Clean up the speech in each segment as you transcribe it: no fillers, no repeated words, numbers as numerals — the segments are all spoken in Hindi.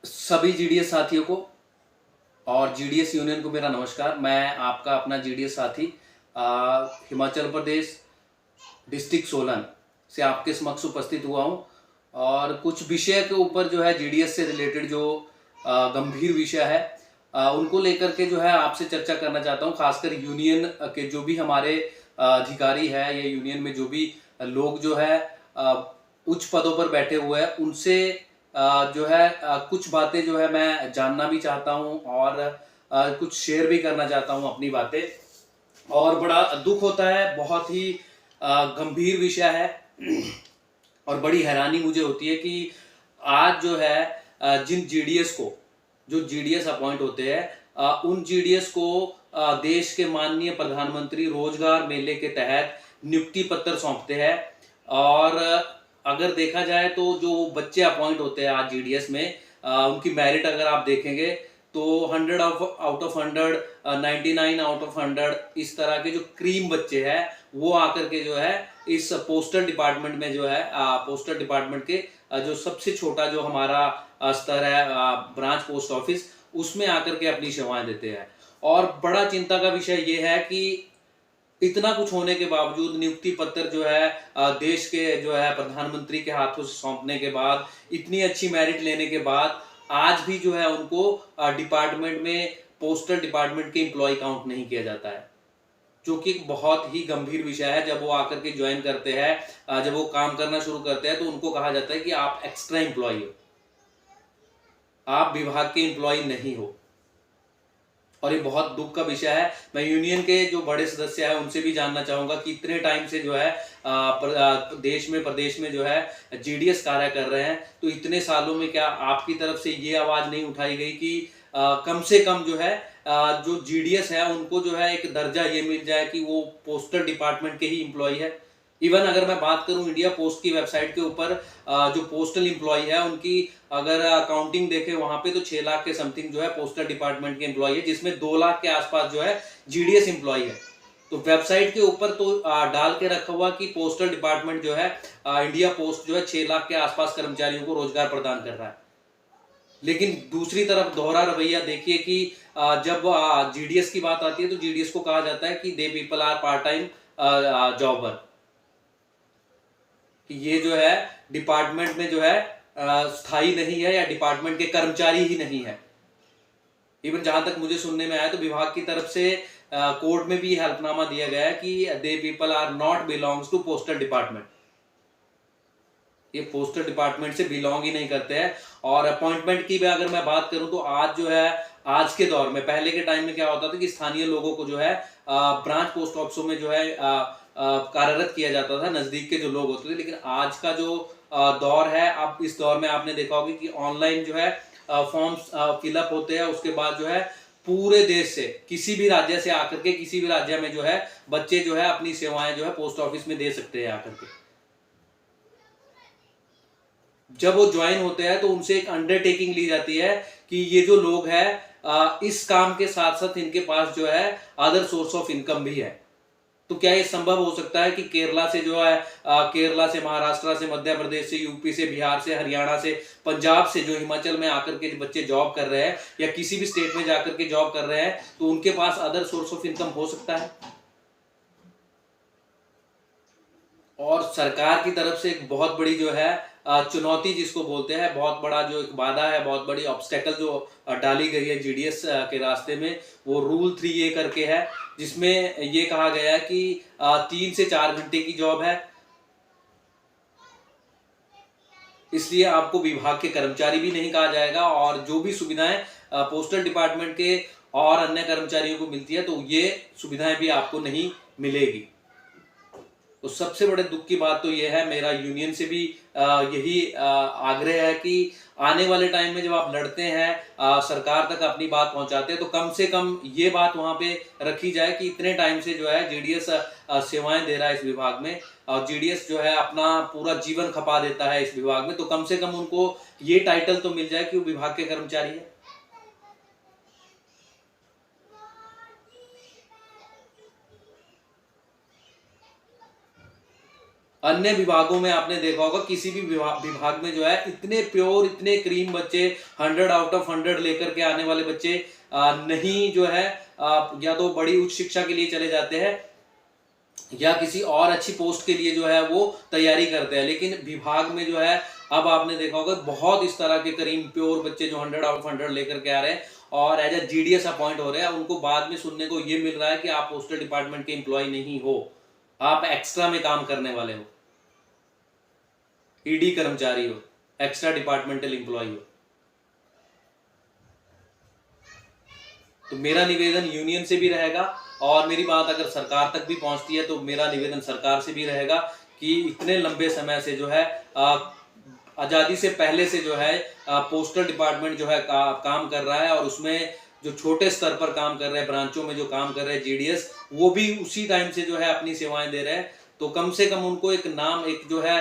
सभी जीडीएस साथियों को और जीडीएस यूनियन को मेरा नमस्कार। मैं आपका अपना जीडीएस साथी हिमाचल प्रदेश डिस्ट्रिक्ट सोलन से आपके समक्ष उपस्थित हुआ हूं और कुछ विषय के ऊपर जो है जीडीएस से रिलेटेड जो गंभीर विषय है उनको लेकर के जो है आपसे चर्चा करना चाहता हूं। खासकर यूनियन के जो भी हमारे अधिकारी है या यूनियन में जो भी लोग जो है उच्च पदों पर बैठे हुए हैं उनसे जो है कुछ बातें जो है मैं जानना भी चाहता हूं और कुछ शेयर भी करना चाहता हूं अपनी बातें। और बड़ा दुख होता है, बहुत ही गंभीर विषय है और बड़ी हैरानी मुझे होती है कि आज जो है जिन जीडीएस को जो जीडीएस अपॉइंट होते हैं उन जीडीएस को देश के माननीय प्रधानमंत्री रोजगार मेले के तहत नियुक्ति पत्र सौंपते हैं। और अगर देखा जाए तो जो बच्चे अपॉइंट होते हैं आज जीडीएस में उनकी मेरिट अगर आप देखेंगे तो 100 आउट ऑफ 100, 99 आउट ऑफ 100 इस तरह के जो क्रीम बच्चे हैं वो आकर के जो है इस पोस्टल डिपार्टमेंट में जो है पोस्टल डिपार्टमेंट के जो सबसे छोटा जो हमारा स्तर है ब्रांच पोस्ट ऑफिस उसमें आकर के अपनी सेवाएं देते हैं। और बड़ा चिंता का विषय ये है कि इतना कुछ होने के बावजूद नियुक्ति पत्र जो है देश के जो है प्रधानमंत्री के हाथों से सौंपने के बाद, इतनी अच्छी मेरिट लेने के बाद आज भी जो है उनको डिपार्टमेंट में पोस्टल डिपार्टमेंट के एम्प्लॉय काउंट नहीं किया जाता है, जो कि एक बहुत ही गंभीर विषय है। जब वो आकर के ज्वाइन करते हैं, जब वो काम करना शुरू करते हैं तो उनको कहा जाता है कि आप एक्स्ट्रा एम्प्लॉय हो, आप विभाग के एम्प्लॉय नहीं हो। और ये बहुत दुख का विषय है। मैं यूनियन के जो बड़े सदस्य हैं उनसे भी जानना चाहूंगा कि इतने टाइम से जो है देश में प्रदेश में जो है जीडीएस कार्य कर रहे हैं, तो इतने सालों में क्या आपकी तरफ से ये आवाज नहीं उठाई गई कि कम से कम जो है जो जीडीएस है उनको जो है एक दर्जा ये मिल जाए कि वो पोस्टल डिपार्टमेंट के ही एम्प्लॉय है। इवन अगर मैं बात करूं इंडिया पोस्ट की वेबसाइट के ऊपर जो पोस्टल एम्प्लॉय है उनकी अगर काउंटिंग देखें वहां पे तो 6 लाख के समथिंग जो है पोस्टल डिपार्टमेंट के एम्प्लॉय है, जिसमें 2 लाख के आसपास जो है जीडीएस एम्प्लॉय है। तो वेबसाइट के ऊपर तो डाल के रखा हुआ कि पोस्टल डिपार्टमेंट जो है इंडिया पोस्ट जो है 6 लाख के आसपास कर्मचारियों को रोजगार प्रदान कर रहा है। लेकिन दूसरी तरफ दोहरा रवैया देखिए कि जब जीडीएस की बात आती है तो जीडीएस को कहा जाता है कि they people are part time jobber, कि ये जो है डिपार्टमेंट में जो है स्थायी नहीं है या डिपार्टमेंट के कर्मचारी ही नहीं है। इवन जहां तक मुझे सुनने में आया तो विभाग की तरफ से कोर्ट में भी हल्फनामा दिया गया है कि they people are not belongs to postal department, ये पोस्टल डिपार्टमेंट से बिलोंग ही नहीं करते हैं। और अपॉइंटमेंट की भी अगर मैं बात करूं तो आज जो है आज के दौर में, पहले के टाइम में क्या होता था कि स्थानीय लोगों को जो है ब्रांच पोस्ट ऑफिसों में जो है कार्यरत किया जाता था, नजदीक के जो लोग होते थे। लेकिन आज का जो दौर है, अब इस दौर में आपने देखा होगा कि ऑनलाइन जो है फॉर्म्स फिलअप होते हैं, उसके बाद जो है पूरे देश से किसी भी राज्य से आकर के किसी भी राज्य में जो है बच्चे जो है अपनी सेवाएं जो है पोस्ट ऑफिस में दे सकते हैं आकर के। जब वो ज्वाइन होते हैं तो उनसे एक अंडरटेकिंग ली जाती है कि ये जो लोग हैं इस काम के साथ साथ इनके पास जो है अदर सोर्स ऑफ इनकम भी है। तो क्या ये संभव हो सकता है कि केरला से जो है केरला से, महाराष्ट्र से, मध्य प्रदेश से, यूपी से, बिहार से, हरियाणा से, पंजाब से जो हिमाचल में आकर के बच्चे जॉब कर रहे हैं या किसी भी स्टेट में जाकर के जॉब कर रहे हैं तो उनके पास अदर सोर्स ऑफ इनकम हो सकता है? और सरकार की तरफ से एक बहुत बड़ी जो है चुनौती जिसको बोलते हैं, बहुत बड़ा जो एक बाधा है, बहुत बड़ी ऑब्स्टेकल जो डाली गई है जीडीएस के रास्ते में, वो रूल 3A करके है, जिसमें ये कहा गया है कि 3 से 4 घंटे की जॉब है, इसलिए आपको विभाग के कर्मचारी भी नहीं कहा जाएगा और जो भी सुविधाएं पोस्टल डिपार्टमेंट के और अन्य कर्मचारियों को मिलती है तो ये सुविधाएं भी आपको नहीं मिलेगी। तो सबसे बड़े दुख की बात तो यह है, मेरा यूनियन से भी यही आग्रह है कि आने वाले टाइम में जब आप लड़ते हैं, सरकार तक अपनी बात पहुंचाते हैं, तो कम से कम ये बात वहां पे रखी जाए कि इतने टाइम से जो है जीडीएस सेवाएं दे रहा है इस विभाग में और जीडीएस जो है अपना पूरा जीवन खपा देता है इस विभाग में, तो कम से कम उनको ये टाइटल तो मिल जाए कि वो विभाग के कर्मचारी है। अन्य विभागों में आपने देखा होगा, किसी भी विभाग में जो है इतने प्योर, इतने क्रीम बच्चे 100 आउट ऑफ 100 लेकर के आने वाले बच्चे नहीं जो है या तो बड़ी उच्च शिक्षा के लिए चले जाते हैं या किसी और अच्छी पोस्ट के लिए जो है वो तैयारी करते हैं। लेकिन विभाग में जो है अब आपने देखा होगा बहुत इस तरह के करीम प्योर बच्चे जो 100 आउट ऑफ 100 लेकर के आ रहे हैं और एज ए जीडीएस अपॉइंट हो रहे हैं। उनको बाद में सुनने को ये मिल रहा है कि आप पोस्टल डिपार्टमेंट के एम्प्लॉय नहीं हो, आप एक्स्ट्रा में काम करने वाले हो, ईडी कर्मचारी हो, एक्स्ट्रा डिपार्टमेंटल एम्प्लॉय हो। तो मेरा निवेदन यूनियन से भी रहेगा और मेरी बात अगर सरकार तक भी पहुंचती है तो मेरा निवेदन सरकार से भी रहेगा कि इतने लंबे समय से जो है आज़ादी से पहले से जो है पोस्टल डिपार्टमेंट जो है काम कर रहा है और उसमें जो छोटे स्तर पर काम कर रहे हैं, ब्रांचों में जो काम कर रहे हैं जीडीएस, वो भी उसी टाइम से जो है अपनी सेवाएं दे रहे हैं। तो कम से कम उनको एक नाम, एक जो है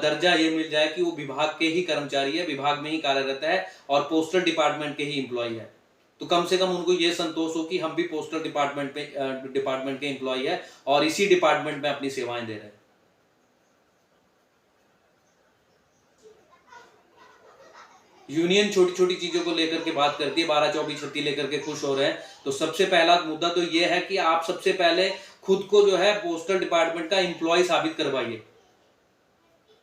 दर्जा ये मिल जाए कि वो विभाग के ही कर्मचारी है, विभाग में ही कार्यरत है और पोस्टल डिपार्टमेंट के ही एम्प्लॉय है। तो कम से कम उनको ये संतोष हो कि हम भी पोस्टल डिपार्टमेंट के एम्प्लॉय है और इसी डिपार्टमेंट में अपनी सेवाएं दे रहे हैं। यूनियन छोटी छोटी चीजों को लेकर के बात करती है, 12, 24, 36 लेकर के खुश हो रहे हैं। तो सबसे पहला मुद्दा तो ये है कि आप सबसे पहले खुद को जो है पोस्टल डिपार्टमेंट का एम्प्लॉय साबित करवाइए,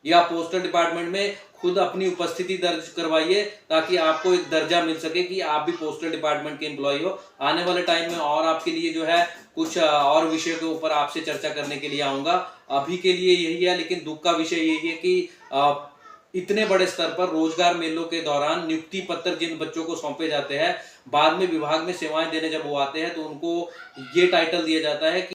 या पोस्टल डिपार्टमेंट में खुद अपनी उपस्थिति दर्ज करवाइए ताकि आपको एक दर्जा मिल सके कि आप भी पोस्टल डिपार्टमेंट के एम्प्लॉय हो। आने वाले टाइम में और आपके लिए जो है कुछ और विषय के ऊपर आपसे चर्चा करने के लिए आऊंगा। अभी के लिए यही है, लेकिन दुख का विषय यही है कि इतने बड़े स्तर पर रोजगार मेलों के दौरान नियुक्ति पत्र जिन बच्चों को सौंपे जाते हैं, बाद में विभाग में सेवाएं देने जब वो आते हैं तो उनको ये टाइटल दिया जाता है कि